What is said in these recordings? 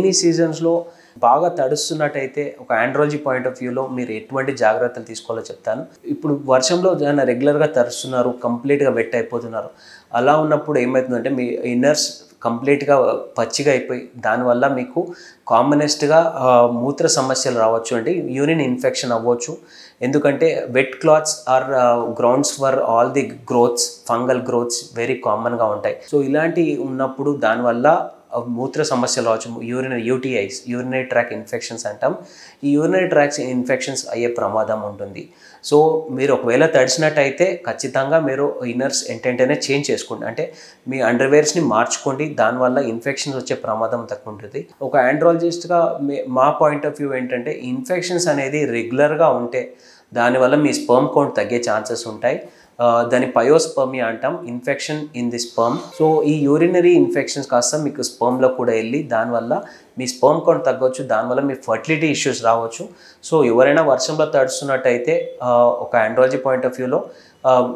Rainy సీజన్స్లో బాగా తడుస్తున్నట్టయితే ఒక andrology point of వ్యూలో మీరు ఎటువంటి జాగ్రత్తలు తీసుకోవాలో చెప్తాను. ఇప్పుడు వర్షంలో ఏదైనా రెగ్యులర్గా తడుస్తున్నారు, కంప్లీట్గా వెట్ అయిపోతున్నారు, అలా ఉన్నప్పుడు ఏమవుతుందంటే మీ ఇన్నర్స్ కంప్లీట్గా పచ్చిగా అయిపోయి దానివల్ల మీకు కామనెస్ట్గా మూత్ర సమస్యలు రావచ్చు, అంటే యూరిన్ ఇన్ఫెక్షన్ అవ్వచ్చు. ఎందుకంటే wet clothes are grounds for all the growths, fungal growths very కామన్గా ఉంటాయి. సో ఇలాంటి ఉన్నప్పుడు దానివల్ల మూత్ర సమస్యలు రావచ్చు, యూటీఐస్, యూరినరీ ట్రాక్ ఇన్ఫెక్షన్స్ అంటాం. ఈ యూరినరీ ట్రాక్స్ ఇన్ఫెక్షన్స్ అయ్యే ప్రమాదం ఉంటుంది. సో మీరు ఒకవేళ తడిచినట్టయితే ఖచ్చితంగా మీరు ఇన్నర్స్ ఏంటంటేనే చేంజ్ చేసుకోండి, అంటే మీ అండర్వేర్స్ని మార్చుకోండి. దానివల్ల ఇన్ఫెక్షన్స్ వచ్చే ప్రమాదం తక్కువ ఉంటుంది. ఒక ఆండ్రాలజిస్ట్గా మా పాయింట్ ఆఫ్ వ్యూ ఏంటంటే ఇన్ఫెక్షన్స్ అనేది రెగ్యులర్గా ఉంటే దానివల్ల మీ స్పర్మ్ కౌంట్ తగ్గే ఛాన్సెస్ ఉంటాయి. దాని పయోస్పర్మియా అంటాం, infection in the sperm. So ఈ యూరినరీ ఇన్ఫెక్షన్స్ కాస్త మీకు స్పర్మ్లో కూడా వెళ్ళి దానివల్ల మీ స్పర్మ్ కౌంట్ తగ్గవచ్చు, దానివల్ల మీ ఫర్టిలిటీ ఇష్యూస్ రావచ్చు. సో ఎవరైనా వర్షంలో తడుస్తున్నట్టయితే ఒక ఆండ్రాలజీ పాయింట్ ఆఫ్ వ్యూలో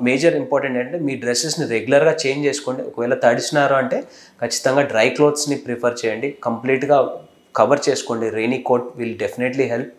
మేజర్ ఇంపార్టెంట్ ఏంటంటే మీ డ్రెస్సెస్ని రెగ్యులర్గా చేంజ్ చేసుకోండి. ఒకవేళ తడిచినారు అంటే ఖచ్చితంగా డ్రై క్లోత్స్ని ప్రిఫర్ చేయండి, కంప్లీట్గా కవర్ చేసుకోండి. Rainy coat will definitely help.